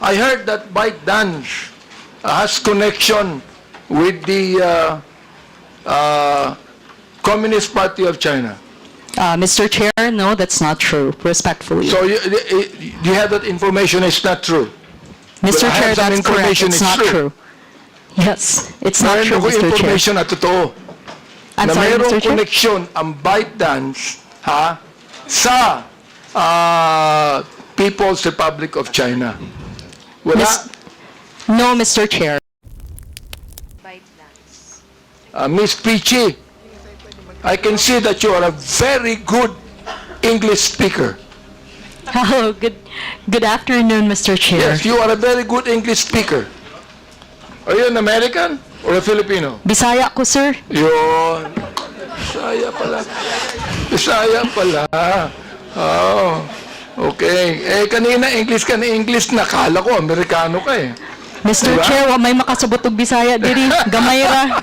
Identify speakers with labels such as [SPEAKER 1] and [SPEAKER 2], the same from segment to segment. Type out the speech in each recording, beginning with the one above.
[SPEAKER 1] I heard that ByteDance has connection with the Communist Party of China.
[SPEAKER 2] Mr. Chair, no, that's not true, respectfully.
[SPEAKER 1] So you have that information, it's not true.
[SPEAKER 2] Mr.
[SPEAKER 1] But I
[SPEAKER 2] Chair,
[SPEAKER 1] have some
[SPEAKER 2] that's correct,
[SPEAKER 1] information,
[SPEAKER 2] it's
[SPEAKER 1] it's
[SPEAKER 2] not
[SPEAKER 1] true.
[SPEAKER 2] true. Yes, it's not
[SPEAKER 1] Meron
[SPEAKER 2] true,
[SPEAKER 1] ako
[SPEAKER 2] Mr. Chair.
[SPEAKER 1] information na totoo.
[SPEAKER 2] I'm
[SPEAKER 1] Na
[SPEAKER 2] sorry,
[SPEAKER 1] mayroong
[SPEAKER 2] Mr. Chair?
[SPEAKER 1] koneksyon ang ByteDance sa People's Republic of China. Wala.
[SPEAKER 2] No, Mr. Chair.
[SPEAKER 1] Miss Peachy, I can see that you are a very good English speaker.
[SPEAKER 2] Hello, good afternoon, Mr. Chair.
[SPEAKER 1] Yes, you are a very good English speaker. Are you an American or a Filipino?
[SPEAKER 2] Bisaya ko, sir.
[SPEAKER 1] Yun. Bisaya pala. Bisaya pala. Oh, okay. Eh, kanina English ka na English, nakala ko, Amerikano ka eh.
[SPEAKER 2] Mr.
[SPEAKER 1] Diba?
[SPEAKER 2] Chair, wa may makasabot og Bisaya diri. Gamay ra.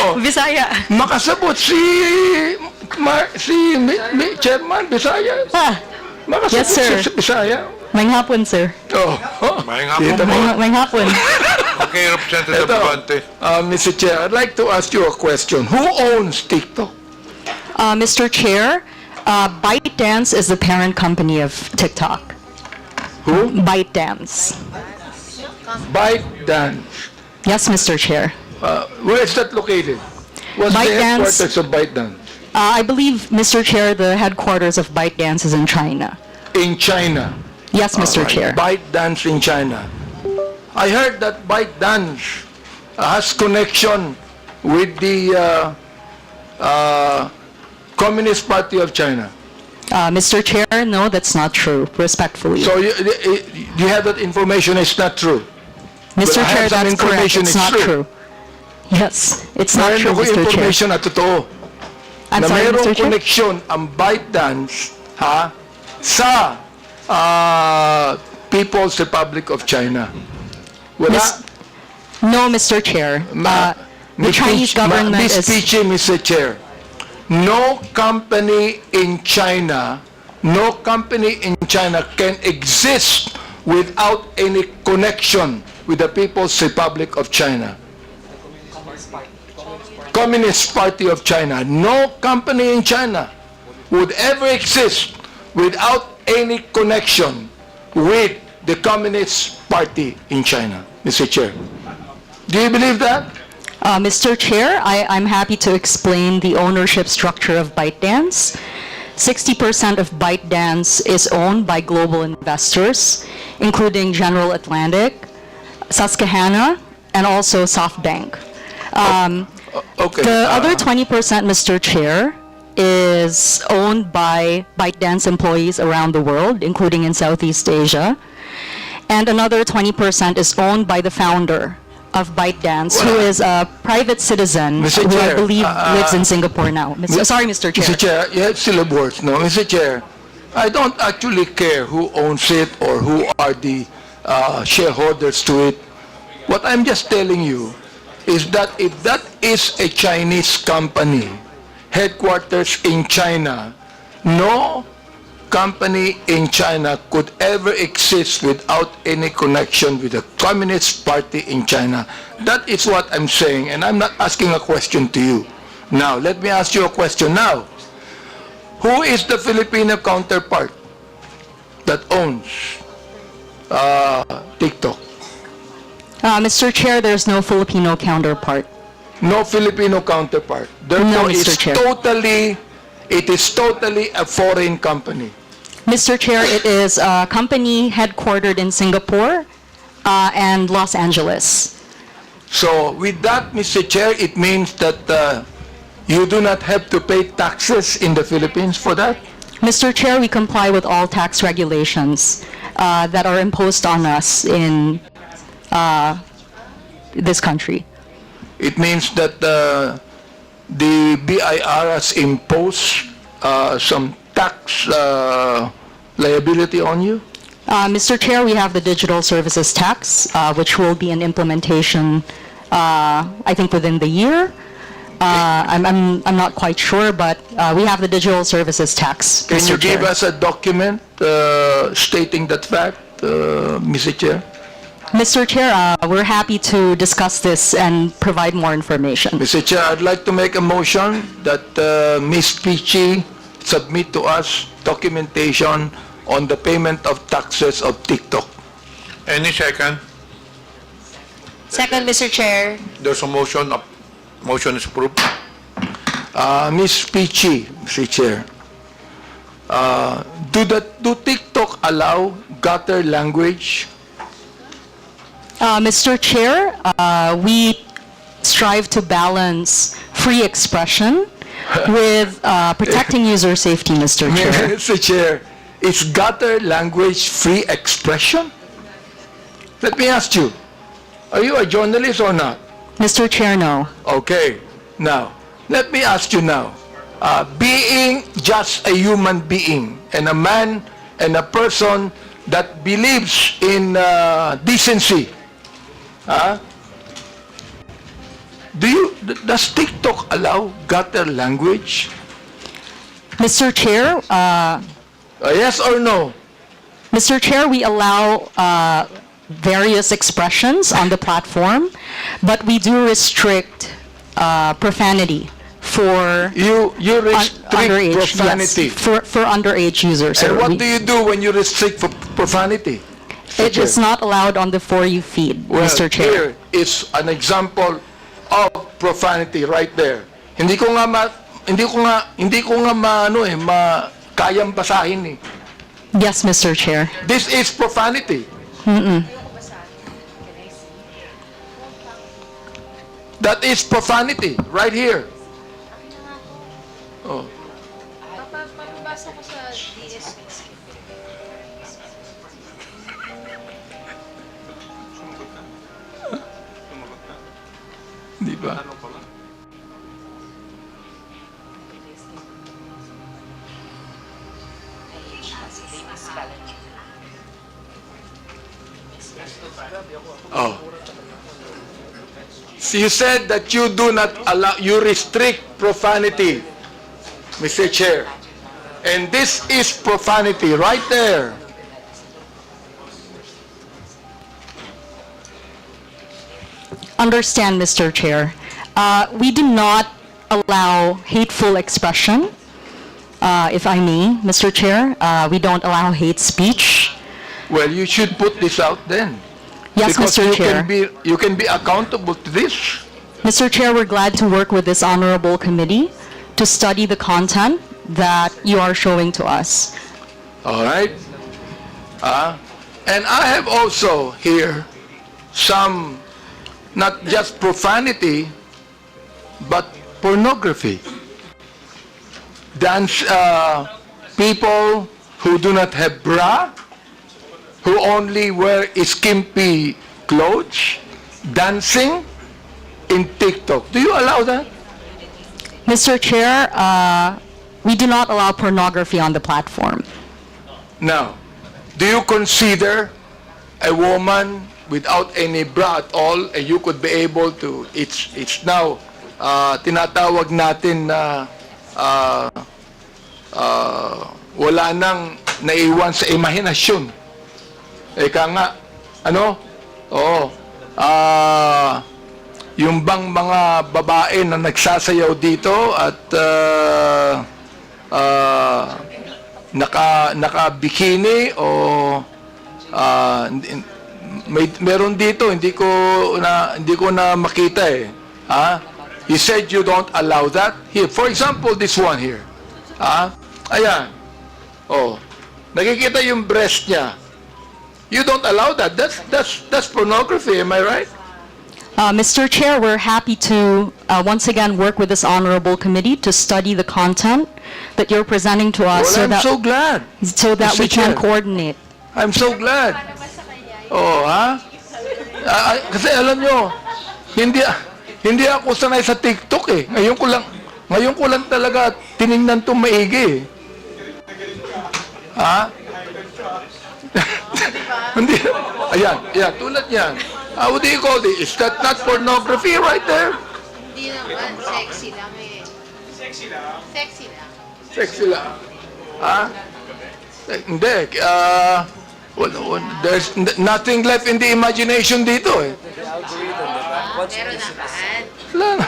[SPEAKER 1] Oh,
[SPEAKER 2] Bisaya.
[SPEAKER 1] makasabot si Chairman Bisaya. Makasabot
[SPEAKER 2] Yes, sir.
[SPEAKER 1] si Bisaya.
[SPEAKER 2] May hapon, sir.
[SPEAKER 1] Oh,
[SPEAKER 3] Maayong hapon
[SPEAKER 1] Kita
[SPEAKER 3] po.
[SPEAKER 1] mo.
[SPEAKER 2] May hapon.
[SPEAKER 3] Okay, Representative Abante.
[SPEAKER 1] Mr. Chair, I'd like to ask you a question. Who owns TikTok?
[SPEAKER 2] Mr. Chair, ByteDance is the parent company of TikTok.
[SPEAKER 1] Who?
[SPEAKER 2] ByteDance.
[SPEAKER 1] ByteDance.
[SPEAKER 2] Yes, Mr. Chair.
[SPEAKER 1] Where is that located? What's the
[SPEAKER 2] ByteDance.
[SPEAKER 1] headquarters of ByteDance?
[SPEAKER 2] I believe, Mr. Chair, the headquarters of ByteDance is in China.
[SPEAKER 1] In China.
[SPEAKER 2] Yes, Mr.
[SPEAKER 1] Alright,
[SPEAKER 2] Chair.
[SPEAKER 1] ByteDance in China. I heard that ByteDance has connection with the Communist Party of China.
[SPEAKER 2] Mr. Chair, no, that's not true, respectfully.
[SPEAKER 1] So you have that information, it's not true.
[SPEAKER 2] Mr.
[SPEAKER 1] but I
[SPEAKER 2] Chair,
[SPEAKER 1] have some
[SPEAKER 2] that's correct,
[SPEAKER 1] information,
[SPEAKER 2] it's
[SPEAKER 1] it's
[SPEAKER 2] not
[SPEAKER 1] true.
[SPEAKER 2] true. Yes, it's not
[SPEAKER 1] Meron
[SPEAKER 2] true,
[SPEAKER 1] ako
[SPEAKER 2] Mr. Chair.
[SPEAKER 1] information na totoo.
[SPEAKER 2] I'm
[SPEAKER 1] Na
[SPEAKER 2] sorry,
[SPEAKER 1] mayroong
[SPEAKER 2] Mr. Chair?
[SPEAKER 1] koneksyon ang ByteDance sa People's Republic of China. Wala.
[SPEAKER 2] No, Mr. Chair. The Chinese government
[SPEAKER 1] Miss
[SPEAKER 2] is...
[SPEAKER 1] Peachy, Mr. Chair, no company in China can exist without any connection with the People's Republic of China. Communist Party of China. No company in China would ever exist without any connection with the Communist Party in China, Mr. Chair. Do you believe that?
[SPEAKER 2] Mr. Chair, I'm happy to explain the ownership structure of ByteDance. 60% of ByteDance is owned by global investors, including General Atlantic, Susquehanna, and also SoftBank.
[SPEAKER 1] Okay.
[SPEAKER 2] The other 20%, Mr. Chair, is owned by ByteDance employees around the world, including in Southeast Asia. And another 20% is owned by the founder of ByteDance, who is a private citizen
[SPEAKER 1] Mr.
[SPEAKER 2] who I
[SPEAKER 1] Chair,
[SPEAKER 2] believe lives in Singapore now. Sorry, Mr. Chair.
[SPEAKER 1] Mr. Chair, you have syllables, no? Mr. Chair, I don't actually care who owns it or who are the shareholders to it. What I'm just telling you is that if that is a Chinese company, headquarters in China, no company in China could ever exist without any connection with the Communist Party in China. That is what I'm saying, and I'm not asking a question to you. Now, let me ask you a question now. Who is the Filipino counterpart that owns TikTok?
[SPEAKER 2] Mr. Chair, there's no Filipino counterpart.
[SPEAKER 1] No Filipino counterpart. Therefore,
[SPEAKER 2] Mr. Chair.
[SPEAKER 1] it is totally a foreign company.
[SPEAKER 2] Mr. Chair, it is a company headquartered in Singapore and Los Angeles.
[SPEAKER 1] So with that, Mr. Chair, it means that you do not have to pay taxes in the Philippines for that?
[SPEAKER 2] Mr. Chair, we comply with all tax regulations that are imposed on us in this country.
[SPEAKER 1] It means that the BIR has imposed some tax liability on you?
[SPEAKER 2] Mr. Chair, we have the digital services tax, which will be an implementation, I think, within the year. I'm not quite sure, but we have the digital services tax.
[SPEAKER 1] Can
[SPEAKER 2] Mr.
[SPEAKER 1] you give
[SPEAKER 2] Chair.
[SPEAKER 1] us a document stating that fact? Mr. Chair?
[SPEAKER 2] Mr. Chair, we're happy to discuss this and provide more information.
[SPEAKER 1] Mr. Chair, I'd like to make a motion that Ms. Peachy submit to us documentation on the payment of taxes of TikTok.
[SPEAKER 3] Any second?
[SPEAKER 4] Second, Mr. Chair.
[SPEAKER 3] There's a motion. Motion is approved.
[SPEAKER 1] Ms. Peachy, Mr. Chair, do TikTok allow gutter language?
[SPEAKER 2] Mr. Chair, we strive to balance free expression with protecting user safety, Mr. Chair.
[SPEAKER 1] Mr. Chair, is gutter language free expression? Let me ask you, are you a journalist or not?
[SPEAKER 2] Mr. Chair, no.
[SPEAKER 1] Okay, now, let me ask you now, being just a human being and a man and a person that believes in decency, does TikTok allow gutter language?
[SPEAKER 2] Mr. Chair,
[SPEAKER 1] Yes or no?
[SPEAKER 2] Mr. Chair, we allow various expressions on the platform, but we do restrict profanity for
[SPEAKER 1] You restrict
[SPEAKER 2] underage,
[SPEAKER 1] profanity.
[SPEAKER 2] yes, for underage users.
[SPEAKER 1] And
[SPEAKER 2] sir.
[SPEAKER 1] what do you do when you restrict profanity?
[SPEAKER 2] It is not allowed on the For You feed,
[SPEAKER 1] Well,
[SPEAKER 2] Mr. Chair.
[SPEAKER 1] here is an example of profanity right there. Hindi ko nga kayang basahin eh.
[SPEAKER 2] Yes, Mr. Chair.
[SPEAKER 1] This is profanity. That is profanity right here. Oh.
[SPEAKER 4] Papabasa ko sa DS.
[SPEAKER 1] Di ba? Oh. So you said that you do not allow, you restrict profanity, Mr. Chair. And this is profanity right there.
[SPEAKER 2] Understand, Mr. Chair. We do not allow hateful expression, if I may, Mr. Chair. We don't allow hate speech.
[SPEAKER 1] Well, you should put this out then.
[SPEAKER 2] Yes,
[SPEAKER 1] Because
[SPEAKER 2] Mr. Chair.
[SPEAKER 1] you can be accountable to this.
[SPEAKER 2] Mr. Chair, we're glad to work with this honorable committee to study the content that you are showing to us.
[SPEAKER 1] All right? And I have also here some, not just profanity, but pornography. Dance, people who do not have bra, who only wear skimpy clothes, dancing in TikTok. Do you allow that?
[SPEAKER 2] Mr. Chair, we do not allow pornography on the platform.
[SPEAKER 1] Now, do you consider a woman without any bra at all, and you could be able to, it's now, tinatawag natin na wala nang naiwan sa imahinasyon. Eka nga, ano? Oo. Yung bang mga babae na nagsasayaw dito at naka-bikini o meron dito hindi ko na makita eh. You said you don't allow that. Here, for example, this one here. Ayan. Oh. Nakikita yung breast niya. You don't allow that. That's pornography, am I right?
[SPEAKER 2] Mr. Chair, we're happy to once again work with this honorable committee to study the content that you're presenting to us
[SPEAKER 1] Well, I'm so glad.
[SPEAKER 2] so that
[SPEAKER 1] Mr.
[SPEAKER 2] we can
[SPEAKER 1] Chair.
[SPEAKER 2] coordinate.
[SPEAKER 1] I'm so glad. Oh, kasi alam nyo, hindi ako sanay sa TikTok eh. Ngayon ko lang talaga tiningnan to maigi eh. Hindi. Ayan, tulad yan. What do you call this? Is that not pornography right there?
[SPEAKER 4] Hindi naman, sexy lang eh. Sexy lang? Sexy lang.
[SPEAKER 1] Sexy lang. Hindi. There's nothing left in the imagination dito eh.
[SPEAKER 4] Meron naman.
[SPEAKER 1] Wala na.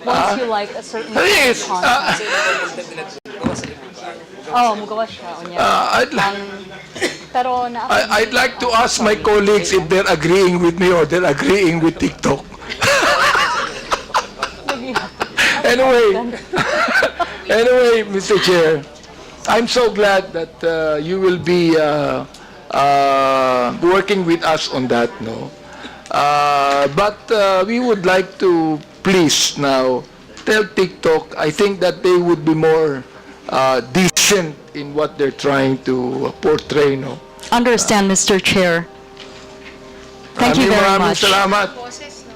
[SPEAKER 2] Once you like a certain
[SPEAKER 1] Yes,
[SPEAKER 2] content. Oh, magawa siya. Unya. Pero na
[SPEAKER 1] I'd like to ask my colleagues if they're agreeing with me or they're agreeing with TikTok. Anyway, Mr. Chair, I'm so glad that you will be working with us on that, no? But we would like to please now tell TikTok, I think that they would be more decent in what they're trying to portray, no?
[SPEAKER 2] understand, Mr. Chair. Thank you very
[SPEAKER 1] Maraming
[SPEAKER 2] much.
[SPEAKER 1] salamat.
[SPEAKER 4] Boses, no?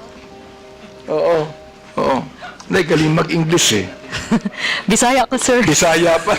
[SPEAKER 1] Oo. Oo. Galing mag-English eh.
[SPEAKER 2] Bisaya ko, sir.
[SPEAKER 1] Bisaya pa.